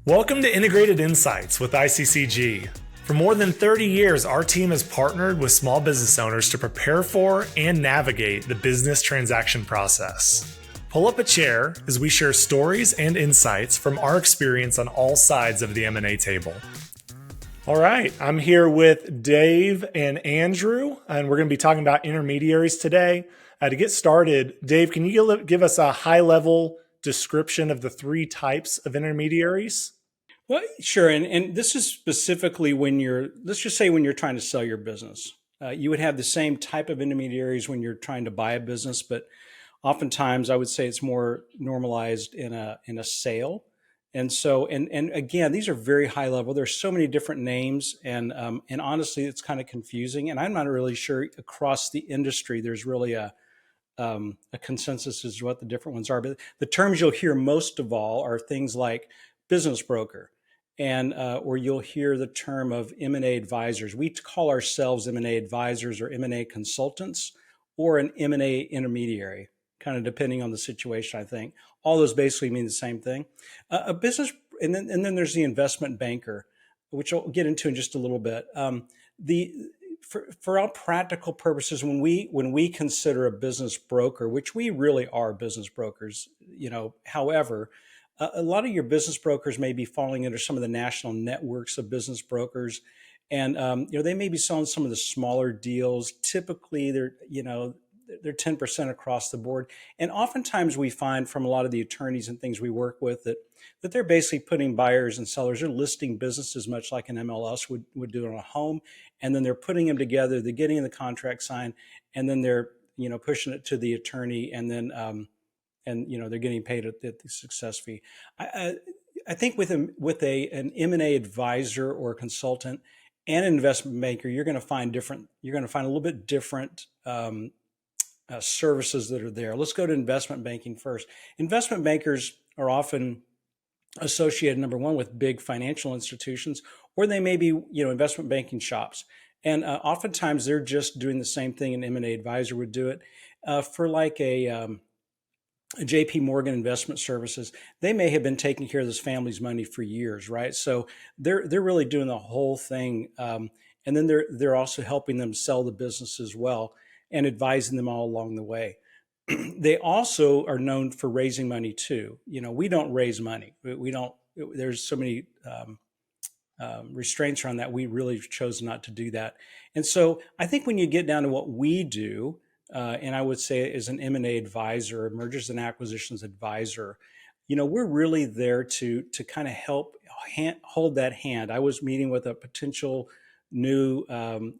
Welcome to Integrated Insights with ICCG. For more than 30 years, our team has partnered with small business owners to prepare for and navigate the business transaction process. Pull up a chair as we share stories and insights from our experience on all sides of the M&A table. All right, I'm here with Dave and Andrew, and we're going to be talking about intermediaries today. To get started, Dave, can you give us a high-level description of the three types of intermediaries? Well, sure. And this is specifically when let's just say when you're trying to sell your business. You would have the same type of intermediaries when you're trying to buy a business, but oftentimes I would say it's more normalized in a sale. And so, and again, these are very high level. There's so many different names, and honestly, it's kind of confusing. And I'm not really sure across the industry there's really a consensus as to what the different ones are. But the terms you'll hear most of all are things like business broker, and or you'll hear the term of M&A advisors. We call ourselves M&A advisors or M&A consultants or an M&A intermediary, kind of depending on the situation, I think. All those basically mean the same thing. A business, and then there's the investment banker, which I'll get into in just a little bit. For all practical purposes, when we consider a business broker, which we really are business brokers, however, a lot of your business brokers may be falling under some of the national networks of business brokers, and they may be selling some of the smaller deals. Typically, they're 10% across the board, and oftentimes we find from a lot of the attorneys and things we work with that they're basically putting buyers and sellers. They're listing businesses much like an MLS would do on a home, and then they're putting them together. They're getting the contract signed, and then they're pushing it to the attorney, and then they're getting paid at the success fee. I think with an M&A advisor or a consultant and an investment banker, you're going to find a little bit different services that are there. Let's go to investment banking first. Investment bankers are often associated, number one, with big financial institutions, or they may be investment banking shops. And oftentimes they're just doing the same thing an M&A advisor would do it. For like a JP Morgan Investment Services, they may have been taking care of this family's money for years, right? So they're really doing the whole thing, and then they're also helping them sell the business as well and advising them all along the way. They also are known for raising money too. We don't raise money. We don't. There's so many restraints around that. We really chose not to do that. And so I think when you get down to what we do, and I would say as an M&A advisor, mergers and acquisitions advisor, we're really there to kind of help hold that hand. I was meeting with a potential new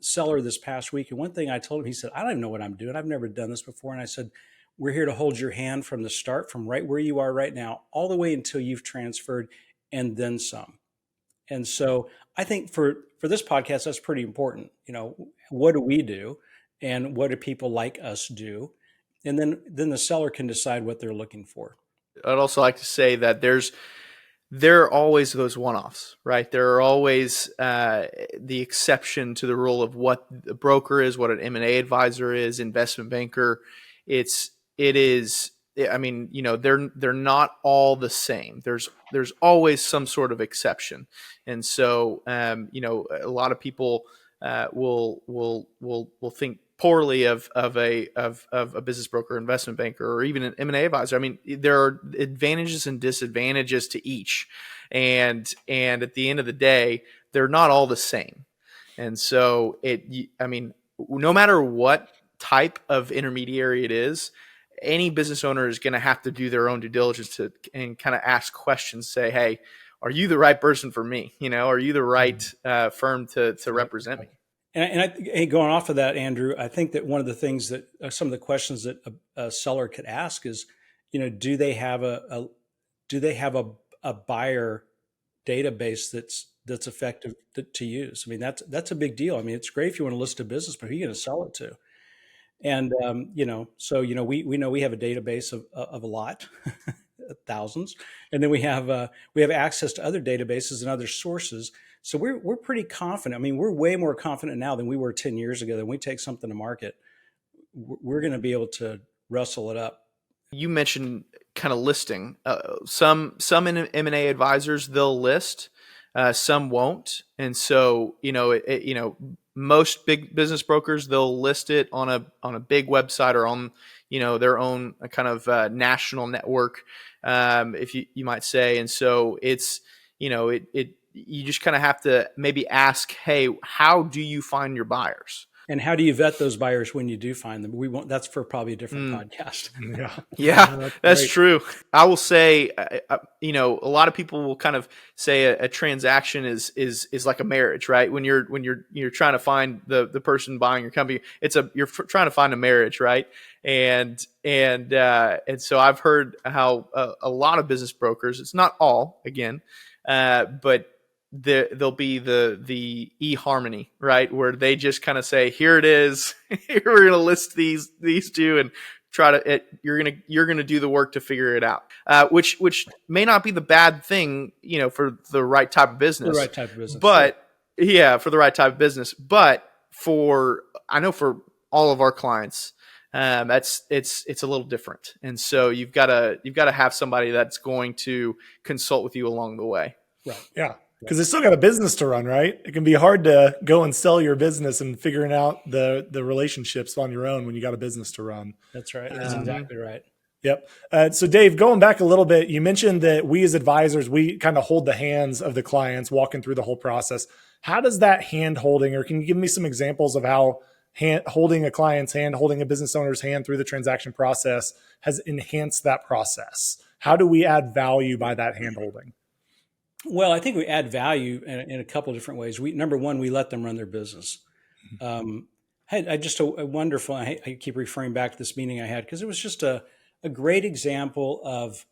seller this past week, and one thing I told him, he said, "I don't even know what I'm doing. I've never done this before." And I said, "We're here to hold your hand from the start, from right where you are right now, all the way until you've transferred and then some." And so I think for this podcast, that's pretty important. What do we do? And what do people like us do? And then the seller can decide what they're looking for. I'd also like to say that there are always those one-offs, right? There are always the exception to the rule of what a broker is, what an M&A advisor is, investment banker. It is. I mean, they're not all the same. There's always some sort of exception, and so a lot of people will think poorly of a business broker, investment banker, or even an M&A advisor. I mean, there are advantages and disadvantages to each, and at the end of the day, they're not all the same. And so no matter what type of intermediary it is, any business owner is going to have to do their own due diligence and kind of ask questions. Say, hey, are you the right person for me? Are you the right firm to represent me? And going off of that, Andrew, I think that one of the things that some of the questions that a seller could ask is, do they have a buyer database that's effective to use? I mean, that's a big deal. I mean, it's great if you want to list a business, but who are you going to sell it to? And so we know we have a database of a lot, thousands, and then we have access to other databases and other sources. So we're pretty confident. I mean, we're way more confident now than we were 10 years ago. That when we take something to market, we're going to be able to wrestle it up. You mentioned kind of listing. Some M&A advisors, they'll list, some won't. And so, most big business brokers, they'll list it on a big website or on, their own kind of national network, if you might say. And so it's, you just kind of have to maybe ask, hey, how do you find your buyers? And how do you vet those buyers when you do find them? We won't. That's for probably a different podcast. Yeah. Yeah, that's true. I will say, a lot of people will kind of say a transaction is like a marriage, right? When you're trying to find the person buying your company, you're trying to find a marriage, right? And so I've heard how a lot of business brokers, it's not all again, but there'll be the eHarmony, right, where they just kind of say, here it is, here we're gonna list these two and try to you're gonna do the work to figure it out, which may not be the bad thing, for the right type of business, but yeah, for the right type of business, but I know for all of our clients, it's a little different, and so you've got to have somebody that's going to consult with you along the way. Right. Yeah. Because they still got a business to run, right? It can be hard to go and sell your business and figuring out the relationships on your own when you got a business to run. That's right. That's exactly right. Yep. So Dave, going back a little bit, you mentioned that we as advisors, we kind of hold the hands of the clients walking through the whole process. How does that hand holding, or can you give me some examples of how holding a client's hand, holding a business owner's hand through the transaction process has enhanced that process? How do we add value by that hand holding? Well, I think we add value in a couple of different ways. Number one, we let them run their business. I just a wonderful. I keep referring back to this meeting I had because it was just a great example of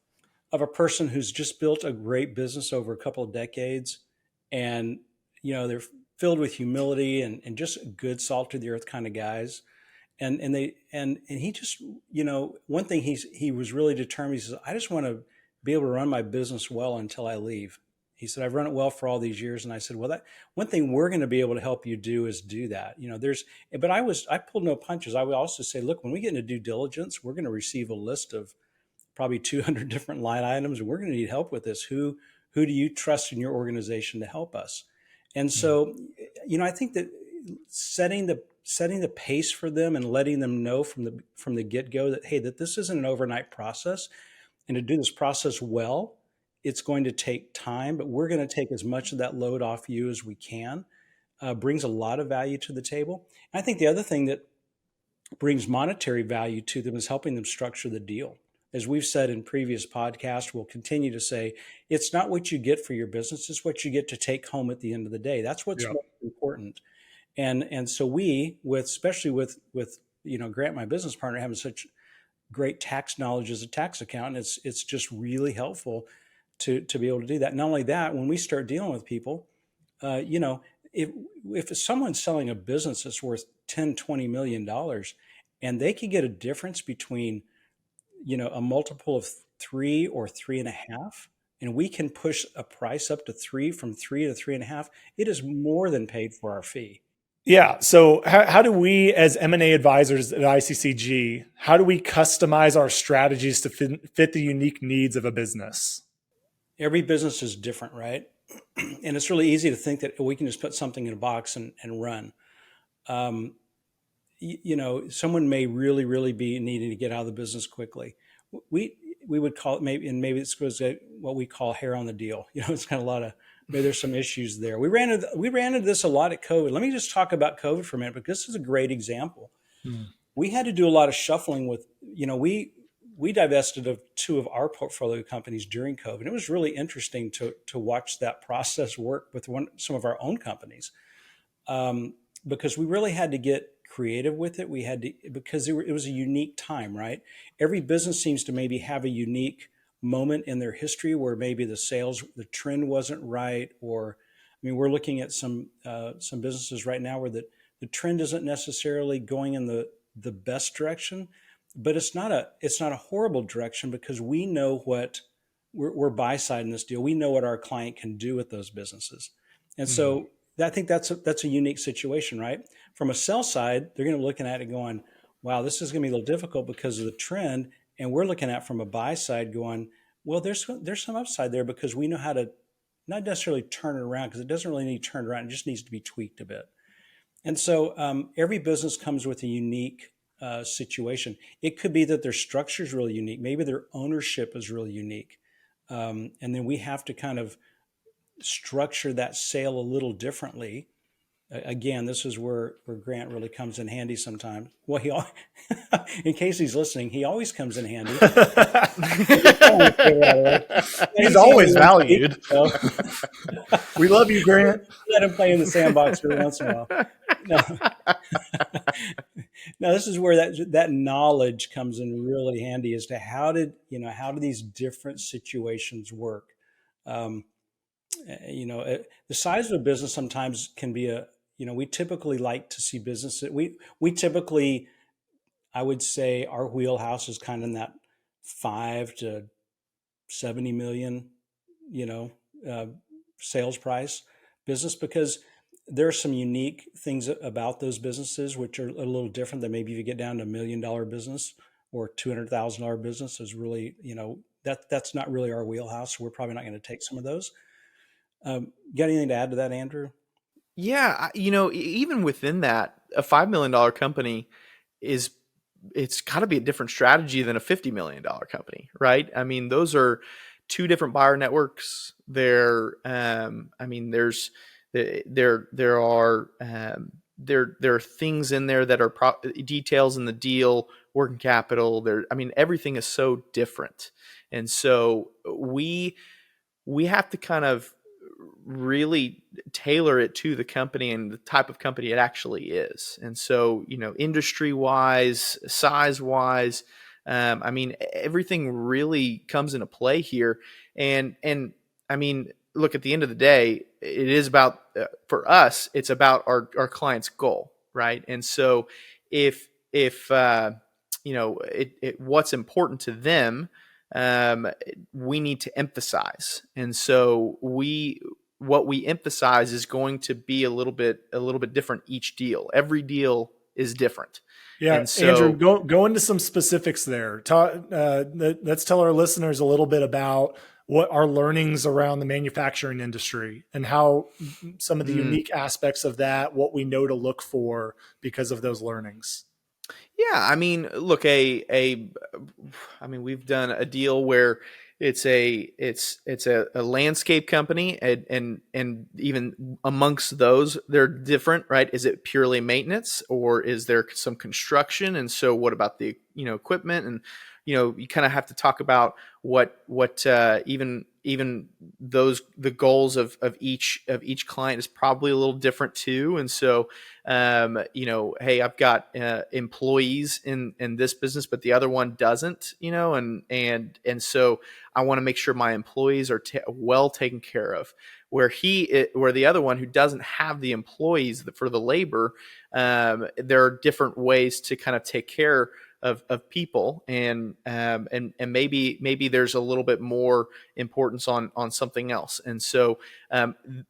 a person who's just built a great business over a couple of decades, and they're filled with humility and just good, salt to the earth kind of guys. And he just one thing he was really determined. He says, I just want to be able to run my business well until I leave. He said, I've run it well for all these years. And I said, well, that one thing we're going to be able to help you do is do that. But I pulled no punches. I would also say, look, when we get into due diligence, we're going to receive a list of probably 200 different line items, and we're going to need help with this. Who do you trust in your organization to help us? And so, I think that setting the pace for them and letting them know from the get-go that, hey, that this isn't an overnight process, and to do this process well, it's going to take time, but we're going to take as much of that load off you as we can, brings a lot of value to the table. And I think the other thing that brings monetary value to them is helping them structure the deal. As we've said in previous podcasts, we'll continue to say, it's not what you get for your business, it's what you get to take home at the end of the day. That's what's most important. And so especially with Grant, my business partner, having such great tax knowledge as a tax accountant, it's just really helpful to be able to do that. Not only that, when we start dealing with people, if someone's selling a business that's worth $10-20 million, and they could get a difference between, a multiple of 3 or 3.5, and we can push a price up to 3, from 3 to 3.5, it is more than paid for our fee. Yeah. So how do we, as M&A advisors at ICCG, how do we customize our strategies to fit the unique needs of a business? Every business is different, right? And it's really easy to think that we can just put something in a box and run. Someone may really, really be needing to get out of the business quickly. We would call it maybe it's what we call hair on the deal. It's kind of maybe there's some issues there. We ran into this a lot at COVID. Let me just talk about COVID for a minute, because this is a great example. We had to do a lot of shuffling with, we divested of 2 of our portfolio companies during COVID. It was really interesting to watch that process work with some of our own companies, because we really had to get creative with it. Because it was a unique time, right? Every business seems to maybe have a unique moment in their history where maybe the trend wasn't right, or we're looking at some businesses right now where the trend isn't necessarily going in the best direction. But it's not a horrible direction, because we know what we're buy side in this deal. We know what our client can do with those businesses. And so I think that's a unique situation, right? From a sell side, they're going to be looking at it going, wow, this is going to be a little difficult because of the trend. And we're looking at from a buy side going, well, there's some upside there because we know how to not necessarily turn it around, because it doesn't really need turned around. It just needs to be tweaked a bit. And so every business comes with a unique situation. It could be that their structure is really unique. Maybe their ownership is really unique. And then we have to kind of structure that sale a little differently. Again, this is where Grant really comes in handy sometimes. Well, in case he's listening, he always comes in handy. He's always valued. We love you, Grant. Let him play in the sandbox every once in a while. No. Now, this is where that knowledge comes in really handy as to how do these different situations work. The size of a business sometimes can be we typically like to see businesses. We typically, I would say, our wheelhouse is kind of in that 5 to 70 million, sales price business, because there are some unique things about those businesses which are a little different than maybe if you get down to $1 million business or $200,000 business is really, that's not really our wheelhouse. So we're probably not going to take some of those. Got anything to add to that, Andrew? Yeah, even within that, a $5 million company it's got to be a different strategy than a $50 million company, right? I mean, those are two different buyer networks. There are things in there that are details in the deal, working capital. Everything is so different, and so we have to kind of really tailor it to the company and the type of company it actually is. And so, industry wise, size wise, everything really comes into play here. And look, at the end of the day, it is about, for us, it's about our client's goal, right? And so if what's important to them, we need to emphasize. And so what we emphasize is going to be a little bit different each deal. Every deal is different. Yeah, and so, Andrew, go into some specifics there. Let's tell our listeners a little bit about what our learnings around the manufacturing industry and how some of the unique aspects of that, what we know to look for because of those learnings. Yeah, look, we've done a deal where it's a landscape company, and even amongst those, they're different, right? Is it purely maintenance, or is there some construction? And so, what about the equipment? And you kind of have to talk about what even the goals of each client is probably a little different too. And so, hey, I've got employees in this business, but the other one doesn't, and so I want to make sure my employees are well taken care of. Where the other one who doesn't have the employees for the labor, there are different ways to kind of take care of people, and maybe there's a little bit more importance on something else. And so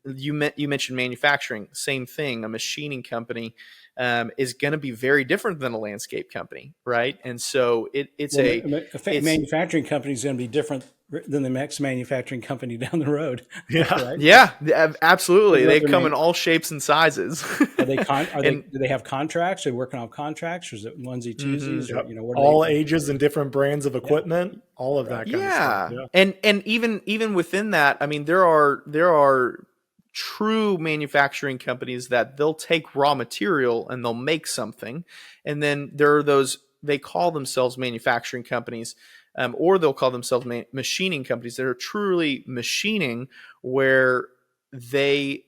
you mentioned manufacturing, same thing. A machining company is going to be very different than a landscape company, right? And so manufacturing company is going to be different than the next manufacturing company down the road. Yeah, right? Yeah, absolutely. They come in all shapes and sizes. Do they have contracts? Are they working on contracts, or is it onesie twosies? Yep. Or all ages and different brands of equipment, all of that kind of stuff. Yeah. And even within that, there are true manufacturing companies that they'll take raw material and they'll make something, and then there are those, they call themselves manufacturing companies, or they'll call themselves machining companies that are truly machining, where they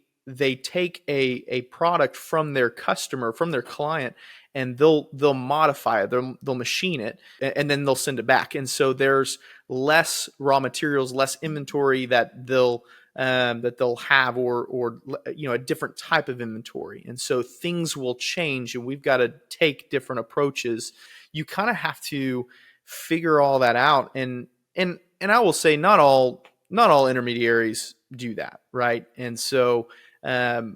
take a product from their customer, from their client, and they'll modify it, they'll machine it, and then they'll send it back. And so there's less raw materials, less inventory that they'll have, or a different type of inventory. And so things will change, and we've got to take different approaches. You kind of have to figure all that out, and I will say not all intermediaries do that, right? And so it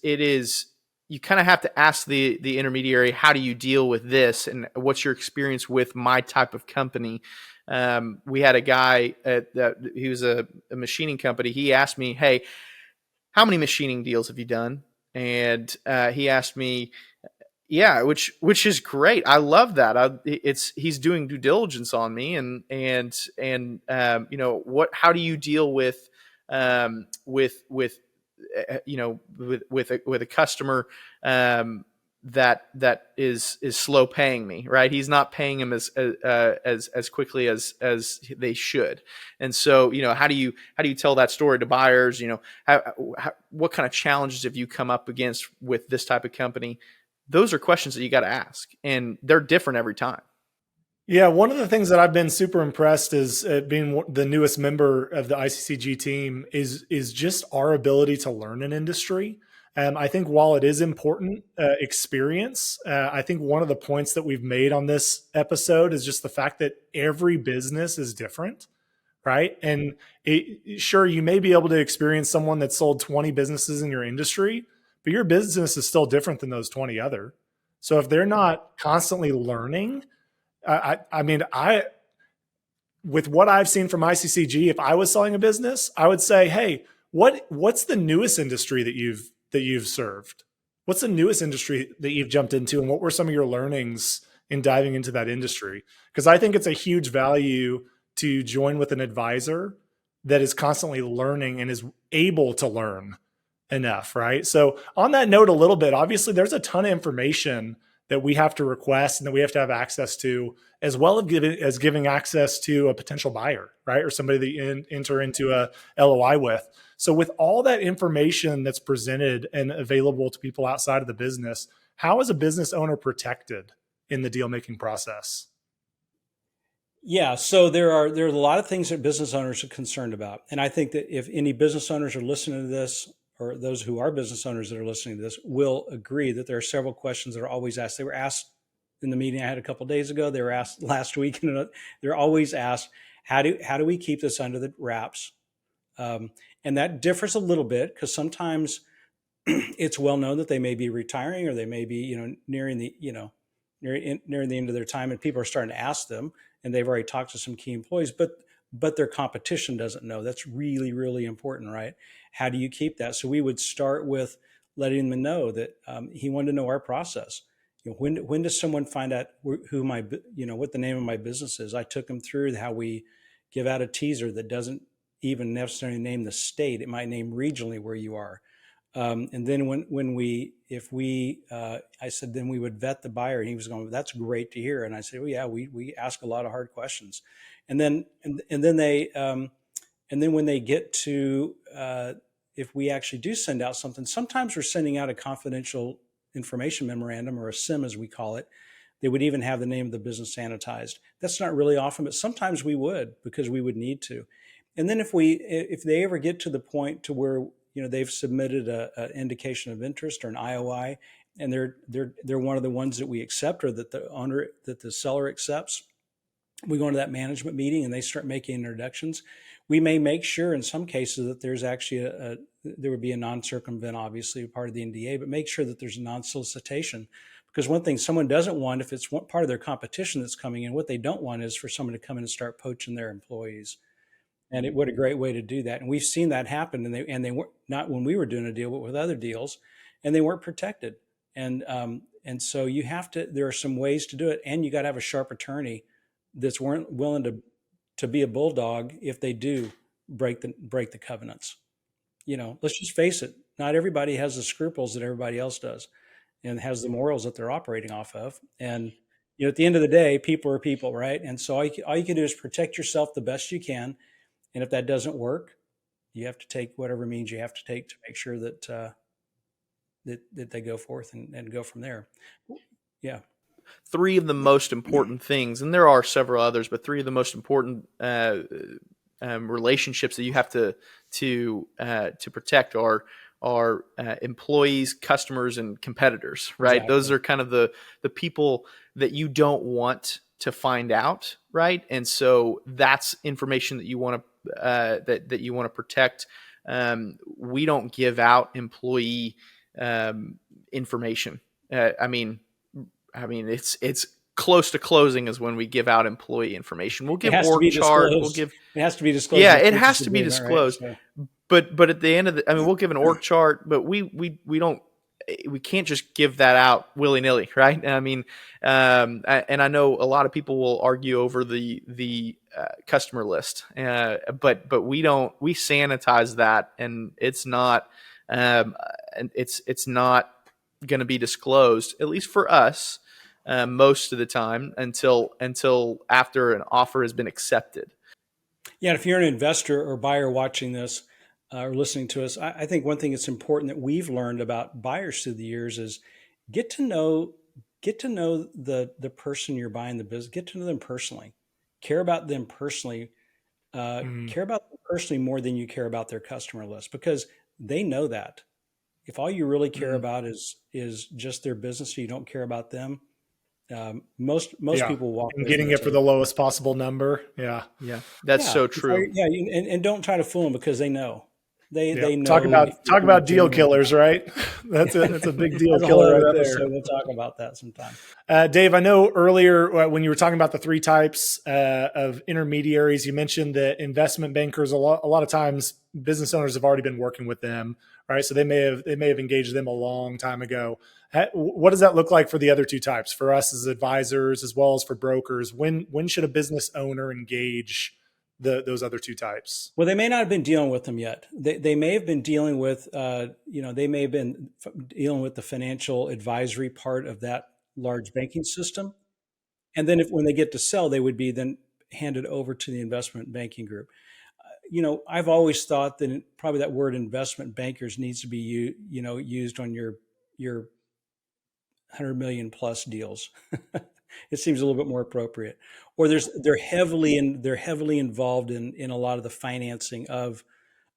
is you kind of have to ask the intermediary, how do you deal with this, and what's your experience with my type of company? We had a guy he was a machining company. He asked me, hey, how many machining deals have you done? And he asked me, yeah, which is great. I love that. He's doing due diligence on me, and how do you deal with with a customer that is slow paying me, right? He's not paying him as quickly as they should. And so, how do you tell that story to buyers? What kind of challenges have you come up against with this type of company? Those are questions that you got to ask, and they're different every time. Yeah, one of the things that I've been super impressed is being the newest member of the ICCG team is just our ability to learn an industry. I think while it is important experience, I think one of the points that we've made on this episode is just the fact that every business is different, right? And sure, you may be able to experience someone that sold 20 businesses in your industry, but your business is still different than those 20 other. So if they're not constantly learning, I mean, with what I've seen from ICCG, if I was selling a business, I would say, hey, what's the newest industry that you've served? What's the newest industry that you've jumped into, and what were some of your learnings in diving into that industry? Because I think it's a huge value to join with an advisor that is constantly learning and is able to learn enough, right? So on that note, a little bit, obviously there's a ton of information that we have to request and that we have to have access to, as well as giving access to a potential buyer, right? Or somebody that you enter into a LOI with. So with all that information that's presented and available to people outside of the business, how is a business owner protected in the deal making process? Yeah, so there's a lot of things that business owners are concerned about, and I think that if any business owners are listening to this, or those who are business owners that are listening to this, will agree that there are several questions that are always asked. They were asked in the meeting I had a couple of days ago. They were asked last week, and they're always asked, how do we keep this under the wraps? And that differs a little bit because sometimes it's well known that they may be retiring, or they may be nearing the nearing the end of their time, and people are starting to ask them, and they've already talked to some key employees, but their competition doesn't know. That's really, really important, right? How do you keep that? So we would start with letting them know that he wanted to know our process. When does someone find out who what the name of my business is? I took them through how we give out a teaser that doesn't even necessarily name the state. It might name regionally where you are. And then I said, then we would vet the buyer, and he was going, that's great to hear. And I said, well, yeah, we ask a lot of hard questions. And then when they get to, if we actually do send out something, sometimes we're sending out a confidential information memorandum, or a SIM as we call it. They would even have the name of the business sanitized. That's not really often, but sometimes we would, because we would need to. And then if they ever get to the point to where they've submitted an indication of interest or an IOI, and they're one of the ones that we accept, or that the seller accepts, we go into that management meeting and they start making introductions. We may make sure in some cases that there's actually there would be a non-circumvent, obviously part of the NDA, but make sure that there's a non-solicitation. Because one thing someone doesn't want, if it's part of their competition that's coming in, what they don't want is for someone to come in and start poaching their employees. And what a great way to do that. And we've seen that happen. And they weren't, not when we were doing a deal, but with other deals, and they weren't protected. And so there are some ways to do it. And you got to have a sharp attorney that's willing to be a bulldog if they do break the covenants. Let's just face it. Not everybody has the scruples that everybody else does, and has the morals that they're operating off of. And at the end of the day, people are people, right? And so all you can do is protect yourself the best you can. And if that doesn't work, you have to take whatever means you have to take to make sure that that they go forth and go from there. Yeah. Three of the most important things, and there are several others, but three of the most important relationships that you have to protect are employees, customers, and competitors, right? Exactly. Those are kind of the people that you don't want to find out, right? And so that's information that you want to that you want to protect. We don't give out employee information. I mean, it's close to closing is when we give out employee information. We'll give org chart. We'll give. It has to be disclosed. Yeah, it has to be disclosed. Right? So. But at the end of we'll give an org chart, but we can't just give that out willy nilly, right? I mean, and I know a lot of people will argue over the customer list, but we don't. We sanitize that, and it's not going to be disclosed, at least for us, most of the time until after an offer has been accepted. Yeah, and if you're an investor or buyer watching this or listening to us, I think one thing that's important that we've learned about buyers through the years is get to know the person you're buying the business. Get to know them personally. Care about them personally. Care about them personally more than you care about their customer list, because they know that. If all you really care about is just their business, so you don't care about them, most people walk and getting it for the lowest possible number. Yeah, that's so true. Yeah, and don't try to fool them, because they know. They know. Talk about deal killers, right? That's a big deal killer right there. We'll talk about that sometime. Dave, I know earlier when you were talking about the three types of intermediaries, you mentioned that investment bankers, a lot of times business owners have already been working with them, right? So they may have engaged them a long time ago. What does that look like for the other two types, for us as advisors as well as for brokers? When should a business owner engage those other two types? Well, they may not have been dealing with them yet. They may have been dealing with, they may have been dealing with the financial advisory part of that large banking system. And then when they get to sell, they would be then handed over to the investment banking group. I've always thought that probably that word investment bankers needs to be, used on your 100 million plus deals. It seems a little bit more appropriate. Or they're heavily involved in a lot of the financing of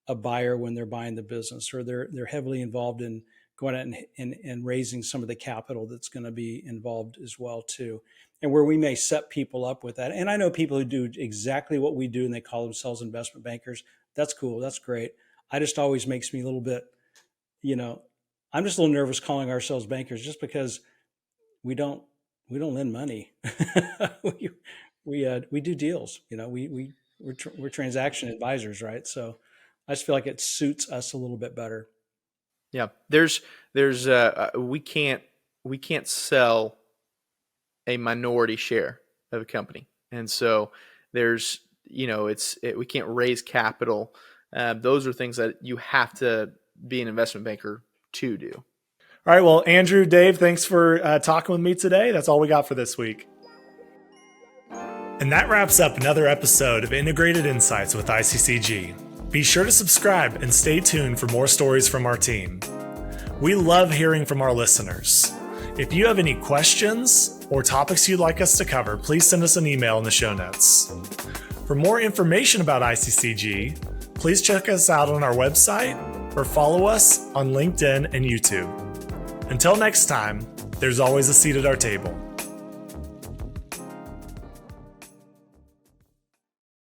a buyer when they're buying the business, or they're heavily involved in going out and raising some of the capital that's going to be involved as well too. And where we may set people up with that. And I know people who do exactly what we do and they call themselves investment bankers. That's cool. That's great. I just always makes me a little bit, I'm just a little nervous calling ourselves bankers, just because we don't lend money. we do deals. We're transaction advisors, right? So I just feel like it suits us a little bit better. Yeah, we can't sell a minority share of a company, and so we can't raise capital. Those are things that you have to be an investment banker to do. All right. Well, Andrew, Dave, thanks for talking with me today. That's all we got for this week. And that wraps up another episode of Integrated Insights with ICCG. Be sure to subscribe and stay tuned for more stories from our team. We love hearing from our listeners. If you have any questions or topics you'd like us to cover, please send us an email in the show notes. For more information about ICCG, please check us out on our website or follow us on LinkedIn and YouTube. Until next time, there's always a seat at our table.